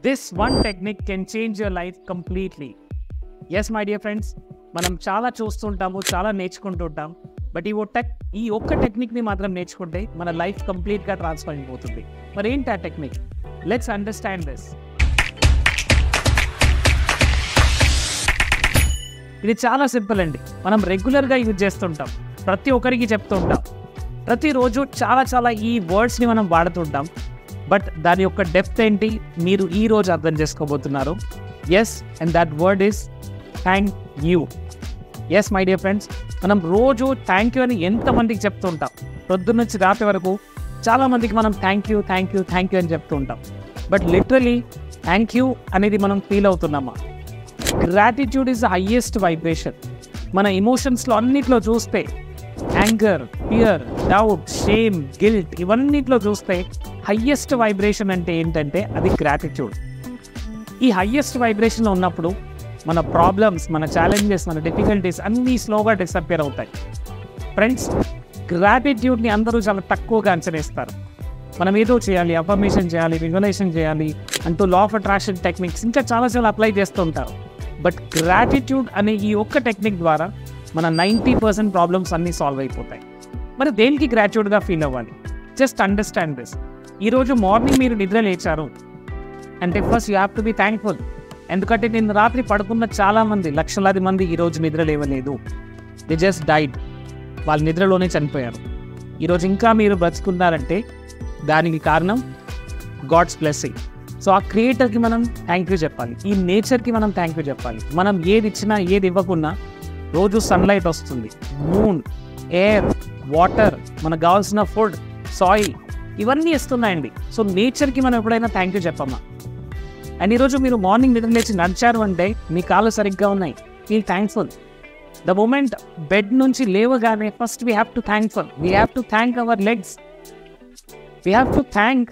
This one technique can change your life completely. Yes, my dear friends, మనం చాలా చూస్తుంటాము, చాలా నేర్చుకుంటుంటాం. But ఈ ఒక్క టెక్నిక్ని మాత్రం నేర్చుకుంటే మన లైఫ్ కంప్లీట్గా ట్రాన్స్ఫర్ అయిపోతుంది. మరి ఏంటి ఆ టెక్నిక్? Let's understand this. ఇది చాలా సింపుల్ అండి. మనం రెగ్యులర్గా యూజ్ చేస్తుంటాం, ప్రతి ఒక్కరికి చెప్తుంటాం, ప్రతిరోజు చాలా ఈ వర్డ్స్ని మనం వాడుతుంటాం. బట్ దాని యొక్క డెప్త్ ఏంటి మీరు ఈరోజు అర్థం చేసుకోబోతున్నారు. Yes, and that word is thank you. Yes my dear friends, మనం రోజు థ్యాంక్ యూ అని ఎంతమందికి చెప్తుంటాం. పొద్దున్న నుంచి రాత్రి వరకు చాలామందికి మనం థ్యాంక్ యూ అని చెప్తూ ఉంటాం. బట్ లిటరలీ థ్యాంక్ యూ అనేది మనం ఫీల్ అవుతున్నామా? Gratitude is the highest vibration. మన ఎమోషన్స్లో అన్నిట్లో చూస్తే anger, fear, doubt, shame, guilt ఇవన్నిట్లో చూస్తే హయ్యెస్ట్ వైబ్రేషన్ అంటే ఏంటంటే అది గ్రాటిట్యూడ్. ఈ హయ్యెస్ట్ వైబ్రేషన్లో ఉన్నప్పుడు మన ప్రాబ్లమ్స్, మన ఛాలెంజెస్, మన డిఫికల్టీస్ అన్నీ స్లోగా డిసప్పియర్ అవుతాయి. ఫ్రెండ్స్, గ్రాటిట్యూడ్ని అందరూ చాలా తక్కువగా అంచనేస్తారు. మనం ఏదో చేయాలి, అఫర్మేషన్ చేయాలి, విజువలైజేషన్ చేయాలి అంటూ లా ఆఫ్ అట్రాక్షన్ టెక్నిక్స్ ఇంకా చాలా అప్లై చేస్తూ ఉంటారు. బట్ గ్రాటిట్యూడ్ అనే ఈ ఒక్క టెక్నిక్ ద్వారా మన 90% ప్రాబ్లమ్స్ అన్నీ సాల్వ్ అయిపోతాయి. మరి దేనికి గ్రాటిట్యూడ్గా ఫీల్ అవ్వాలి? Just understand this. ఈరోజు మార్నింగ్ మీరు నిద్ర లేచారు అంటే first you have to be thankful. ఎందుకంటే నిన్న రాత్రి పడుకున్న చాలామంది, లక్షలాది మంది ఈరోజు నిద్ర లేవలేదు. The just died. వాళ్ళ నిద్రలోనే చనిపోయారు. ఈరోజు ఇంకా మీరు బ్రతుకున్నారంటే దానికి కారణం గాడ్స్ బ్లెస్సింగ్. సో ఆ క్రియేటర్కి మనం థ్యాంక్ యూ చెప్పాలి, ఈ నేచర్కి మనం థ్యాంక్ యూ చెప్పాలి. మనం ఏది ఇచ్చినా ఏది ఇవ్వకున్నా రోజు సన్లైట్ వస్తుంది, మూన్, ఎయిర్, వాటర్, మనకు కావాల్సిన ఫుడ్, సాయిల్ ఇవన్నీ ఇస్తున్నాయండి. సో నేచర్కి మనం ఎప్పుడైనా థ్యాంక్ యూ చెప్పమ్మా. అండ్ ఈరోజు మీరు మార్నింగ్ నిద్ర లేచి నడిచారు అంటే మీ కాళ్ళు సరిగ్గా ఉన్నాయి, feel thankful. The moment bed నుంచి లేవగానే first we have to thankful. We have to thank our legs, we have to thank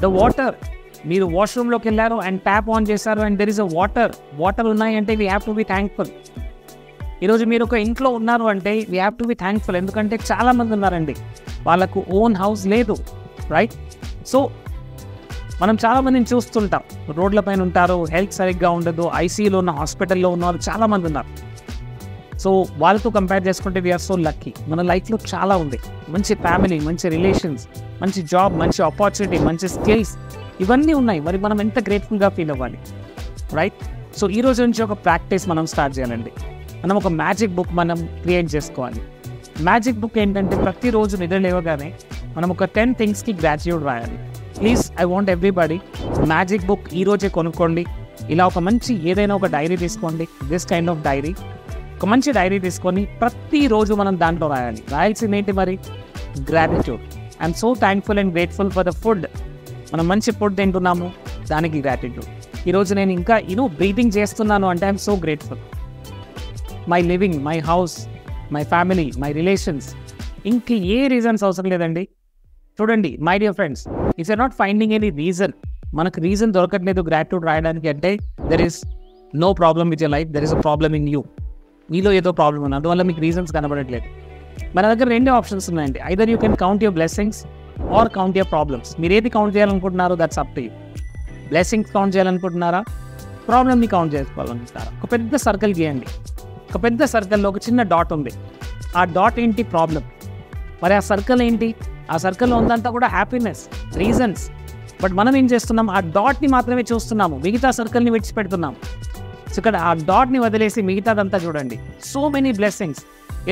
the water. మీరు వాష్రూమ్లోకి వెళ్ళారు అండ్ ట్యాప్ ఆన్ చేశారు and there is a water ఉన్నాయి అంటే we have to be thankful. ఈరోజు మీరు ఒక ఇంట్లో ఉన్నారు అంటే we have to be thankful. ఎందుకంటే చాలామంది ఉన్నారండి వాళ్ళకు ఓన్ హౌస్ లేదు, రైట్? సో మనం చాలామందిని చూస్తుంటాం, రోడ్ల పైన ఉంటారు, హెల్త్ సరిగ్గా ఉండదు, ఐసీయూలో ఉన్న, హాస్పిటల్లో ఉన్నారు, చాలామంది ఉన్నారు. సో వాళ్ళతో కంపేర్ చేసుకుంటే వీఆర్ సో లక్కీ. మన లైఫ్లో చాలా ఉంది, మంచి ఫ్యామిలీ, మంచి రిలేషన్స్, మంచి జాబ్, మంచి ఆపర్చునిటీ, మంచి స్కిల్స్ ఇవన్నీ ఉన్నాయి. మరి మనం ఎంత గ్రేట్ఫుల్గా ఫీల్ అవ్వాలి, రైట్? సో ఈ రోజు నుంచి ఒక ప్రాక్టీస్ మనం స్టార్ట్ చేయాలండి. మనం ఒక మ్యాజిక్ బుక్ మనం క్రియేట్ చేసుకోవాలి. మ్యాజిక్ బుక్ ఏంటంటే ప్రతిరోజు నిద్ర లేవగానే మనం ఒక 10 థింగ్స్కి గ్రాటిట్యూడ్ రాయాలి. Please, I want everybody magic book ఈరోజే కొనుక్కోండి. ఇలా ఒక మంచి ఏదైనా ఒక డైరీ తీసుకోండి, దిస్ కైండ్ ఆఫ్ డైరీ. ఒక మంచి డైరీ తీసుకొని ప్రతిరోజు మనం దాంట్లో రాయాలి. రాయాల్సింది ఏంటి మరి? Gratitude. I'm so thankful and grateful for the food. మనం మంచి ఫుడ్ తింటున్నాము, దానికి గ్రాటిట్యూడ్. ఈరోజు నేను ఇంకా బ్రీతింగ్ చేస్తున్నాను అంటే I'm so grateful. My living, my house, my family, my relations, ఇంక ఏ రీజన్స్ అవసరం లేదండి. చూడండి my dear friends, it's or not finding any reason. మనకు రీజన్ దొరకట్లేదు గ్రాటిట్యూడ్ రాయడానికి అంటే there is no problem with your life, there is a problem in you. మీలో ఏదో ప్రాబ్లం ఉంది, అందువల్ల మీకు రీజన్స్ కనబడట్లేదు. మన దగ్గర 2 ఆప్షన్స్ ఉన్నాయండి. Either you can count your blessings or count your problems. మీరు ఏది కౌంట్ చేయాలనుకుంటున్నారో that's up to you. Blessings count చేయాలనుకుంటున్నారా, ప్రాబ్లమ్ని కౌంట్ చేసుకోవాలనుకుంటారా? ఒక పెద్ద సర్కిల్ గీయండి. ఒక పెద్ద సర్కిల్లో ఒక చిన్న డాట్ ఉంది. ఆ డాట్ ఏంటి? ప్రాబ్లం. మరి ఆ సర్కిల్ ఏంటి? ఆ సర్కిల్లో ఉందంతా కూడా హ్యాపీనెస్, రీజన్స్. బట్ మనం ఏం చేస్తున్నాం? ఆ డాట్ని మాత్రమే చూస్తున్నాము, మిగతా సర్కిల్ని విడిచిపెడుతున్నాము. సో ఇక్కడ ఆ డాట్ని వదిలేసి మిగతాదంతా చూడండి. So many blessings.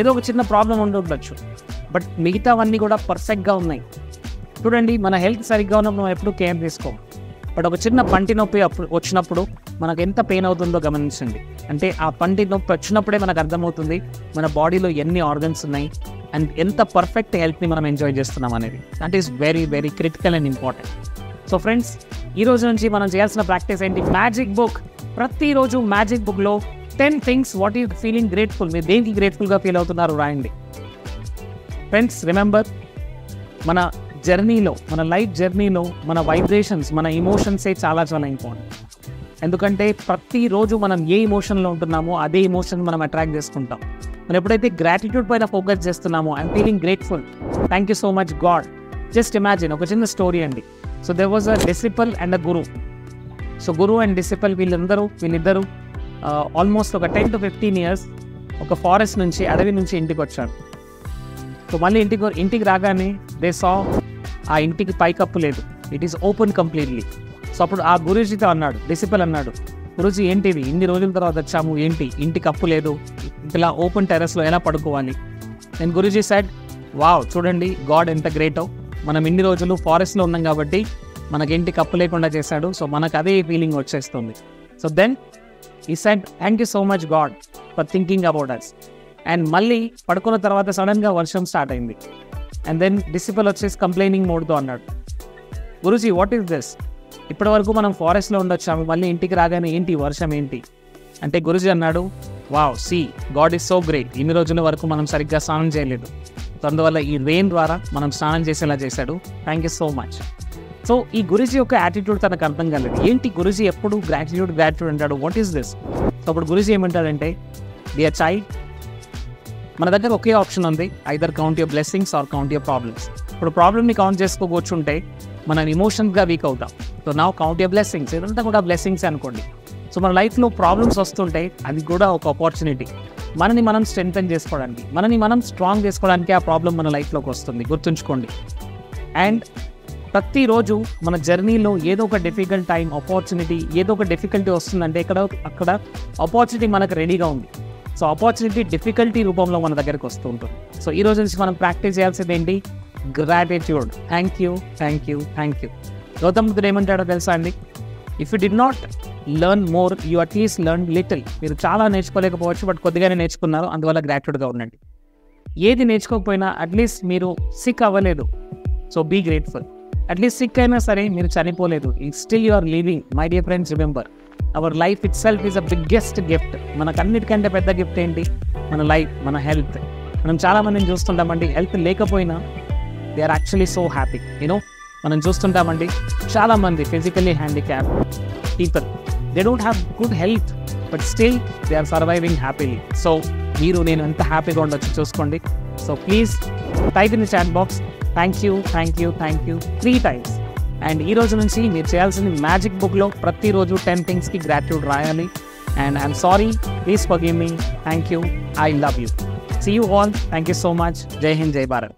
ఏదో ఒక చిన్న ప్రాబ్లం ఉండొచ్చు, బట్ మిగతావన్నీ కూడా పర్ఫెక్ట్గా ఉన్నాయి. చూడండి, మన హెల్త్ సరిగ్గా ఉన్నప్పుడు మనం ఎప్పుడు కేర్ తీసుకోము. బట్ ఒక చిన్న పంటి నొప్పి వచ్చినప్పుడు మనకు ఎంత పెయిన్ అవుతుందో గమనించండి. అంటే ఆ పంటి నొప్పి వచ్చినప్పుడే మనకు అర్థమవుతుంది మన బాడీలో ఎన్ని ఆర్గన్స్ ఉన్నాయి అండ్ ఎంత పర్ఫెక్ట్ హెల్త్ని మనం ఎంజాయ్ చేస్తున్నాం అనేది. That is very critical and important. So friends, ఈ రోజు నుంచి మనం చేయాల్సిన ప్రాక్టీస్ ఏంటి? Magic book. ప్రతిరోజు మ్యాజిక్ బుక్లో 10 things what you feeling grateful, మీరు దేనికి గ్రేట్ఫుల్గా ఫీల్ అవుతున్నారు రాయండి. ఫ్రెండ్స్, రిమెంబర్, మన జర్నీలో, మన లైఫ్ జర్నీలో మన వైబ్రేషన్స్, మన ఎమోషన్సే చాలా ఇంపార్టెంట్. ఎందుకంటే ప్రతిరోజు మనం ఏ ఎమోషన్లో ఉంటున్నామో అదే ఎమోషన్ మనం అట్రాక్ట్ చేసుకుంటాం. మనం ఎప్పుడైతే గ్రాటిట్యూడ్ పైన ఫోకస్ చేస్తున్నామో, I'm feeling grateful, thank you so much God. Just imagine, ఒక చిన్న స్టోరీ అండి. So there was a disciple and a Guru. So గురువు అండ్ డిసిపుల్ వీళ్ళిద్దరూ ఆల్మోస్ట్ ఒక 10 to 15 years ఒక ఫారెస్ట్ నుంచి, అడవి నుంచి ఇంటికి వచ్చాడు. సో మళ్ళీ ఇంటికి రాగానే దే సా ఆ ఇంటికి పైకప్పు లేదు, it is open completely. So అప్పుడు ఆ గురూజీతో అన్నాడు, డిసిపుల్ అన్నాడు, గురూజీ ఏంటిది, ఇన్ని రోజుల తర్వాత వచ్చాము, ఏంటి ఇంటికి కప్పు లేదు, ఇలా ఓపెన్ టెర్రస్లో ఎలా పడుకోవాలి? నేను గురూజీ సైడ్, వావ్ చూడండి గాడ్ ఎంత గ్రేటో, మనం ఇన్ని రోజులు ఫారెస్ట్లో ఉన్నాం కాబట్టి మనకి కప్పు లేకుండా చేశాడు. సో మనకు అదే ఫీలింగ్ వచ్చేస్తుంది. So then he said thank you so much God for thinking about us. And మళ్ళీ పడుకున్న తర్వాత సడన్గా వర్షం స్టార్ట్ అయింది. అండ్ దెన్ డిసిపుల్ వచ్చేసి కంప్లైనింగ్ మోడ్తో అన్నాడు, గురూజీ వాట్ ఈస్ దిస్, ఇప్పటి వరకు మనం ఫారెస్ట్లో ఉండొచ్చాము, మళ్ళీ ఇంటికి రాగానే ఏంటి వర్షం ఏంటి అంటే, గురూజీ అన్నాడు, wow see God is so great, ఇన్ని రోజుల వరకు మనం సరిగ్గా స్నానం చేయలేదు, సో అందువల్ల ఈ రెయిన్ ద్వారా మనం స్నానం చేసేలా చేశాడు, thank you so much. So ఈ గురూజీ యొక్క యాటిట్యూడ్ తనకు అర్థం కాలేదు. ఏంటి గురూజీ ఎప్పుడు గ్రాటిట్యూడ్ అంటాడు, వాట్ ఈస్ దిస్? సో అప్పుడు గురూజీ ఏమంటాడంటే, డియర్ చైల్డ్, మన దగ్గర ఒకే ఆప్షన్ ఉంది, either count your blessings or count your problems. ఇప్పుడు ప్రాబ్లమ్ని కౌంట్ చేసుకోకూర్చుంటే మనం ఎమోషన్స్గా వీక్ అవుతాం. సో నా కౌంట్ యువర్ బ్లెస్సింగ్స్, ఇదంతా కూడా బ్లెస్సింగ్స్ అనుకోండి. సో మన లైఫ్లో ప్రాబ్లమ్స్ వస్తుంటే అది కూడా ఒక ఆపర్చునిటీ, మనని మనం స్ట్రెంగ్తన్ చేసుకోవడానికి, మనని మనం స్ట్రాంగ్ చేసుకోవడానికి ఆ ప్రాబ్లం మన లైఫ్లోకి వస్తుంది, గుర్తుంచుకోండి. అండ్ ప్రతిరోజు మన జర్నీలో ఏదో ఒక డిఫికల్ట్ టైం, ఆపర్చునిటీ, ఏదో ఒక డిఫికల్టీ వస్తుందంటే అక్కడ ఆపర్చునిటీ మనకు రెడీగా ఉంది. సో ఆపర్చునిటీ డిఫికల్టీ రూపంలో మన దగ్గరికి వస్తూ ఉంటుంది. సో ఈ రోజు నుంచి మనం ప్రాక్టీస్ చేయాల్సింది ఏంటి, gratitude. Thank you thank you thank you. Gautam బుద్ధుడు ఏమంటాడో తెలుసా అండి, if you did not learn more you at least learn little. మీరు చాలా నేర్చుకోలేకపోవచ్చు, బట్ కొద్దిగానే నేర్చుకున్నారు, అందువల్ల గ్రాటిట్యూడ్గా ఉండండి. ఏది నేర్చుకోకపోయినా అట్లీస్ట్ మీరు సిక్ అవ్వలేదు, so be grateful. At least sick అయినా సరే మీరు చనిపోలేదు, still you are living. My dear friends, remember our life itself is a biggest gift. మనకన్నిటికంటే పెద్ద గిఫ్ట్ ఏంటి, మన లైఫ్, మన హెల్త్. మనం చాలామందిని చూస్తుంటామండి, హెల్త్ లేకపోయినా they are actually so happy. You know మనం చూస్తుంటామండి చాలామంది physically handicap people, they don't have good health but still they are surviving happily. So మీరు నేను ఎంత హ్యాపీగా ఉండొచ్చు చూసుకోండి. So please type in the chat box thank you thank you thank you 3 times. And ఈ రోజు నుంచి మీరు చేయాల్సింది మ్యాజిక్ బుక్లో ప్రతిరోజు 10 things గ్రాటిట్యూడ్ రాయాలి. And I'm sorry, please forgive me, thank you, I love you, see you all, thank you so much, Jai Hind, జై భారత్.